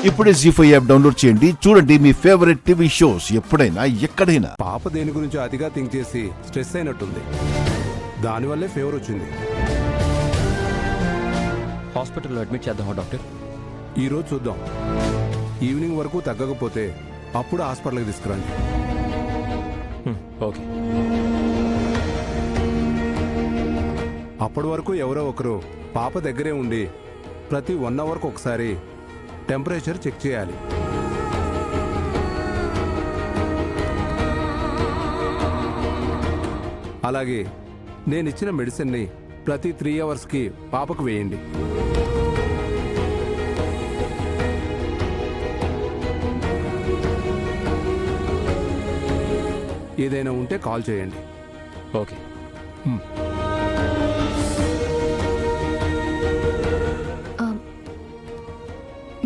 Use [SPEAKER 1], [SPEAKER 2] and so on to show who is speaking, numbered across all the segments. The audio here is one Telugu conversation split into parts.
[SPEAKER 1] ఇప్పుడే జీ5 యాప్ డౌన్లోడ్ చేయండి. చూడండి మీ ఫేవరెట్ టీవీ షోస్ ఎప్పుడైనా ఎక్కడైనా.
[SPEAKER 2] పాప దేని గురించి అతిగా థింక్ చేసి స్ట్రెస్ అయినట్టుంది. దానివల్లే ఫీవర్ వచ్చింది.
[SPEAKER 3] హాస్పిటల్లో అడ్మిట్ చేద్దామా డాక్టర్?
[SPEAKER 2] ఈరోజు చూద్దాం. ఈవినింగ్ వరకు తగ్గకపోతే అప్పుడు హాస్పిటల్కి తీసుకురండి.
[SPEAKER 3] ఓకే.
[SPEAKER 2] అప్పటి వరకు ఎవరో ఒకరు పాప దగ్గరే ఉండి ప్రతి 1 అవర్కి ఒకసారి టెంపరేచర్ చెక్ చేయాలి. అలాగే నేను ఇచ్చిన మెడిసిన్ని ప్రతి 3 అవర్స్కి పాపకు వేయండి. ఏదైనా ఉంటే కాల్ చేయండి.
[SPEAKER 3] ఓకే.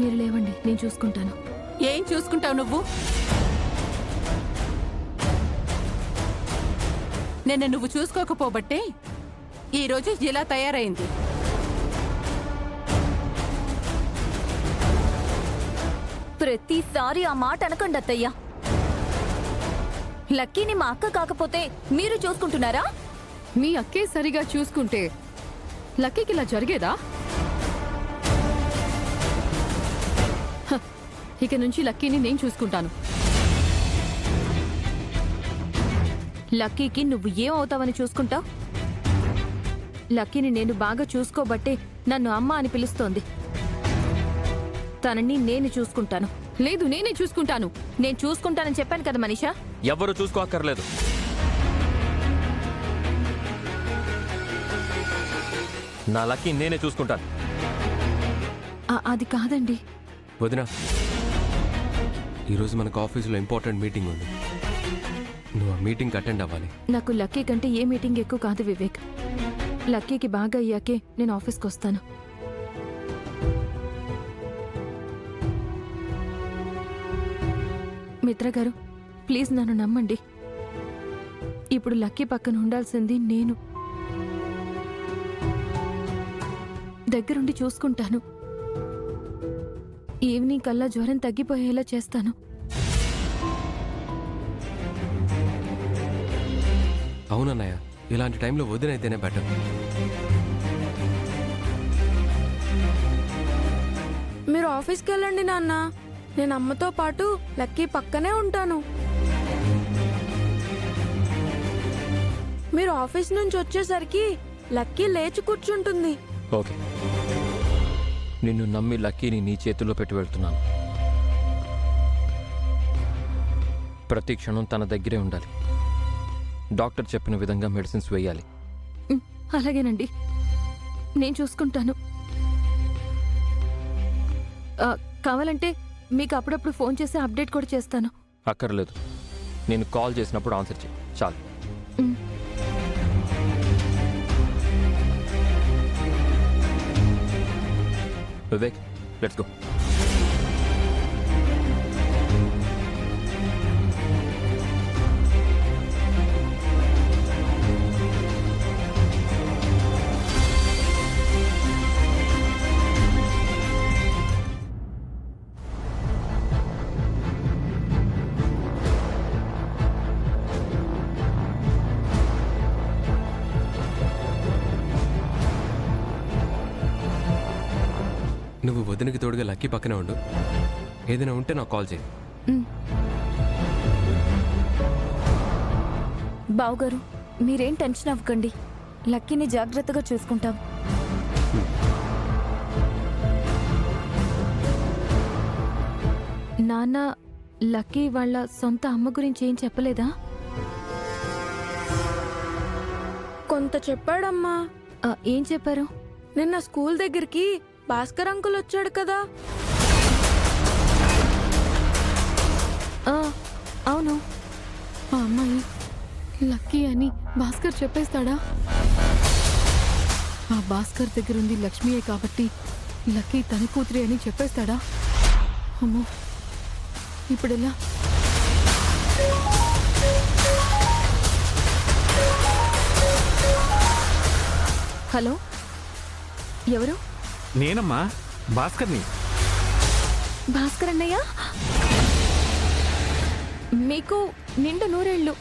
[SPEAKER 4] మీరు లేవండి, నేను చూసుకుంటాను.
[SPEAKER 5] ఏం చూసుకుంటావు నువ్వు? నిన్న నువ్వు చూసుకోకపోబట్టే ఈరోజు ఇలా తయారైంది.
[SPEAKER 4] ప్రతిసారి ఆ మాట అనకండి అత్తయ్య. లక్కీని మా అక్క కాకపోతే మీరు చూసుకుంటున్నారా?
[SPEAKER 6] మీ అక్కే సరిగా చూసుకుంటే లక్కీకి ఇలా జరిగేదా? ఇక నుంచి లక్కీని నేను చూసుకుంటాను.
[SPEAKER 4] లక్కీకి నువ్వు ఏమవుతావని చూసుకుంటావు? లక్కీని నేను బాగా చూసుకోబట్టే నన్ను అమ్మ అని పిలుస్తోంది. తనని నేను చూసుకుంటాను.
[SPEAKER 6] లేదు, నేనే చూసుకుంటాను.
[SPEAKER 4] నేను చూసుకుంటానని చెప్పాను కదా మనీషా.
[SPEAKER 3] ఎవరు చూసుకోక్కర్లేదు. నా లక్కీ నేనే చూసుకుంటాను.
[SPEAKER 4] అది కాదండి
[SPEAKER 3] వదినా, ఈరోజు మనకు ఆఫీసులో ఇంపార్టెంట్ మీటింగ్ ఉంది. నువ్వు ఆ మీటింగ్కి అటెండ్ అవ్వాలి.
[SPEAKER 4] నాకు లక్కీ కంటే ఏ మీటింగ్ ఎక్కువ కాదు వివేక్. లక్కీకి బాగా అయ్యాకే నేను ఆఫీస్కి వస్తాను. మిత్ర గారు, ప్లీజ్ నన్ను నమ్మండి. ఇప్పుడు లక్కీ పక్కన ఉండాల్సింది నేను. దగ్గరుండి చూసుకుంటాను. ఈవినింగ్ కల్లా జ్వరం తగ్గిపోయేలా చేస్తాను.
[SPEAKER 3] అవునన్నయ్య, ఇలాంటి టైంలో వదినైతేనే బెటర్.
[SPEAKER 7] మీరు ఆఫీస్కి వెళ్ళండి నాన్న. నేను అమ్మతో పాటు లక్కీ పక్కనే ఉంటాను. మీరు ఆఫీస్ నుంచి వచ్చేసరికి లక్కీ లేచి కూర్చుంటుంది.
[SPEAKER 3] ఓకే. నిన్ను నమ్మి లక్కీని నీ చేతుల్లో పెట్టి వెళ్తున్నాను. ప్రతి క్షణం తన దగ్గరే ఉండాలి. డాక్టర్ చెప్పిన విధంగా మెడిసిన్స్ వేయాలి.
[SPEAKER 4] అలాగేనండి, నేను చూసుకుంటాను. కావాలంటే మీకు అప్పుడప్పుడు ఫోన్ చేసి అప్డేట్ కూడా చేస్తాను.
[SPEAKER 3] అక్కర్లేదు, నేను కాల్ చేసినప్పుడు ఆన్సర్ చేయి చాలు. Vivek, let's go. నువ్వు వదినకి తోడుగా లక్కీ పక్కనే ఉండు. ఏదైనా ఉంటే నాకు కాల్ చేయి.
[SPEAKER 4] బావుగారు, మీరేం టెన్షన్ అవ్వకండి. లక్కీని జాగ్రత్తగా చూసుకుంటాం. నాన్న లక్కీ వాళ్ళ సొంత అమ్మ గురించి ఏం చెప్పలేదా?
[SPEAKER 7] కొంత చెప్పాడమ్మా.
[SPEAKER 4] ఏం చెప్పారు?
[SPEAKER 7] నిన్న స్కూల్ దగ్గరికి భాస్కర్ అంకుల్ వచ్చాడు కదా.
[SPEAKER 4] అవును.
[SPEAKER 6] ఆ అమ్మాయి లక్కీ అని భాస్కర్ చెప్పేస్తాడా? ఆ భాస్కర్ దగ్గరుంది లక్ష్మీయే కాబట్టి లక్కీ తన కూతురి అని చెప్పేస్తాడా? అమ్మో, ఇప్పుడెలా?
[SPEAKER 4] హలో, ఎవరు?
[SPEAKER 8] నేనమ్మా, భాస్కర్ని.
[SPEAKER 4] భాస్కర్ అన్నయ్య, మీకు నిండు నూరేళ్ళు.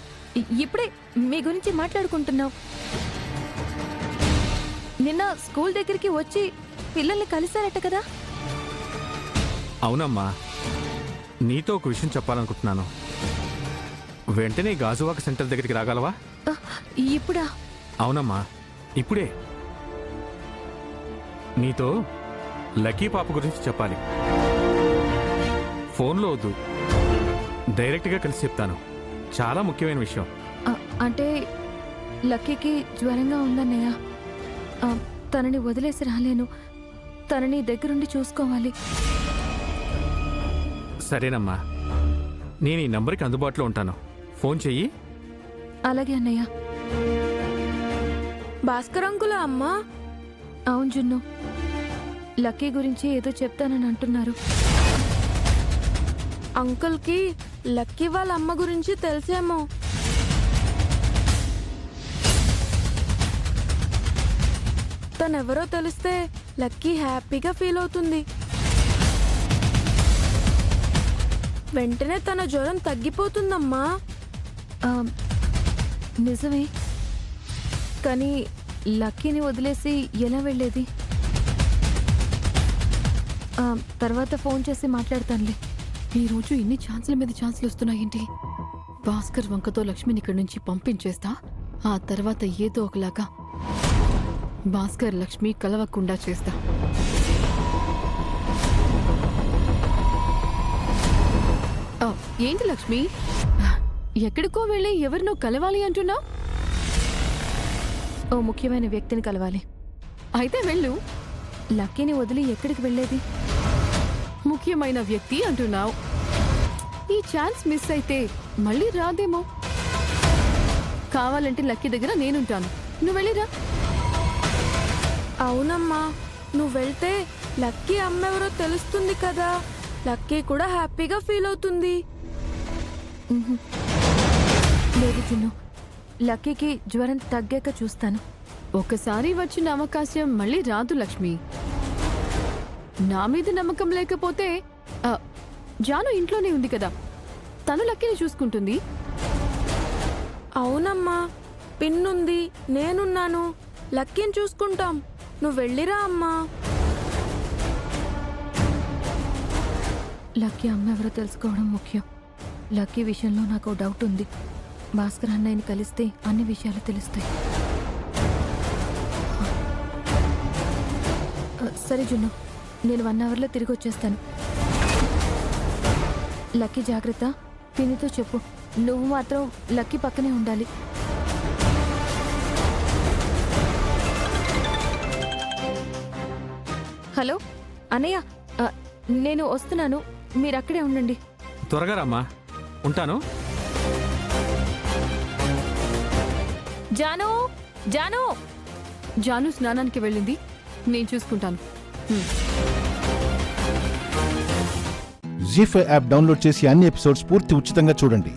[SPEAKER 4] ఇప్పుడే మీ గురించి మాట్లాడుకుంటున్నాం. నిన్న స్కూల్ దగ్గరికి వచ్చి పిల్లల్ని కలిశారట కదా?
[SPEAKER 8] అవునమ్మా, నీతో ఒక విషయం చెప్పాలనుకుంటున్నాను. వెంటనే గాజువాక సెంటర్ దగ్గరికి రాగలవా?
[SPEAKER 4] ఇప్పుడా?
[SPEAKER 8] అవునమ్మా, ఇప్పుడే. నీతో లక్కీ పాప గురించి చెప్పాలి. ఫోన్లో వద్దు, డైరెక్ట్గా కలిసి చెప్తాను. చాలా ముఖ్యమైన విషయం.
[SPEAKER 4] అంటే లక్కీకి జ్వరంగా ఉందన్నయ్య. తనని వదిలేసి రాలేను. తనని దగ్గరుండి చూసుకోవాలి.
[SPEAKER 8] సరేనమ్మా, నేను ఈ నంబర్కి అందుబాటులో ఉంటాను. ఫోన్ చెయ్యి.
[SPEAKER 4] అలాగే అన్నయ్య.
[SPEAKER 7] భాస్కర్ అంకుల అమ్మా?
[SPEAKER 4] అవును జున్ను, లక్కీ గురించి ఏదో చెప్తానని అంటున్నారు.
[SPEAKER 7] అంకుల్కి లక్కీ వాళ్ళ అమ్మ గురించి తెలిసేమో. తనెవరో తెలిస్తే లక్కీ హ్యాపీగా ఫీల్ అవుతుంది. వెంటనే తన జ్వరం తగ్గిపోతుందమ్మా.
[SPEAKER 4] నిజమే, కానీ లక్కీని వదిలేసి ఎలా వెళ్ళేది? తర్వాత ఫోన్ చేసి మాట్లాడతానులే.
[SPEAKER 6] ఈరోజు ఇన్ని ఛాన్సుల మీద ఛాన్సులు వస్తున్నాయేంటి? భాస్కర్ వంకతో లక్ష్మిని ఇక్కడి నుంచి పంపించేస్తా. ఆ తర్వాత ఏదో ఒకలాగా భాస్కర్ లక్ష్మి కలవకుండా చేస్తా. ఏంటి లక్ష్మి, ఎక్కడికో వెళ్ళి ఎవరినో కలవాలి అంటున్నావు?
[SPEAKER 4] ఓ ముఖ్యమైన వ్యక్తిని కలవాలి.
[SPEAKER 6] అయితే వెళ్ళు.
[SPEAKER 4] లక్కీని వదిలి ఎక్కడికి వెళ్ళేది?
[SPEAKER 6] ముఖ్యమైన వ్యక్తి అంటున్నావు. ఈ ఛాన్స్ మిస్ అయితే మళ్ళీ రాదేమో. కావాలంటే లక్కీ దగ్గర నేనుంటాను, నువ్వు వెళ్ళిరా.
[SPEAKER 7] అవునమ్మా, నువ్వు వెళ్తే లక్కీ అమ్మెవరో తెలుస్తుంది కదా. లక్కీ కూడా హ్యాపీగా ఫీల్ అవుతుంది.
[SPEAKER 4] లేదు జున్ను, లక్కీకి జ్వరం తగ్గాక చూస్తాను.
[SPEAKER 6] ఒకసారి వచ్చిన అవకాశం మళ్ళీ రాదు లక్ష్మి. నా మీద నమ్మకం లేకపోతే జాను ఇంట్లోనే ఉంది కదా, తను లక్కీని చూసుకుంటుంది.
[SPEAKER 7] అవునమ్మా, పిన్నుంది, నేనున్నాను, లక్కీని చూసుకుంటాం. నువ్వు వెళ్ళిరా అమ్మా.
[SPEAKER 4] లక్కీ అమ్మ ఎవరో తెలుసుకోవడం ముఖ్యం. లక్కీ విషయంలో నాకు డౌట్ ఉంది. భాస్కర్ అన్నయ్యని కలిస్తే అన్ని విషయాలు తెలుస్తాయి. సరే జున్ను, నేను 1 అవర్లో తిరిగి వచ్చేస్తాను. లక్కీ జాగ్రత్త. పిన్నితో చెప్పు, నువ్వు మాత్రం లక్కీ పక్కనే ఉండాలి. హలో అన్నయ్య, నేను వస్తున్నాను, మీరు అక్కడే ఉండండి.
[SPEAKER 8] త్వరగా రామ్మా, ఉంటాను.
[SPEAKER 4] జాను, జాను.
[SPEAKER 6] జాను స్నానానికి వెళ్ళింది, నేను చూసుకుంటాను.
[SPEAKER 1] జీ5 యాప్ డౌన్లోడ్ చేసి అన్ని ఎపిసోడ్స్ పూర్తి ఉచితంగా చూడండి.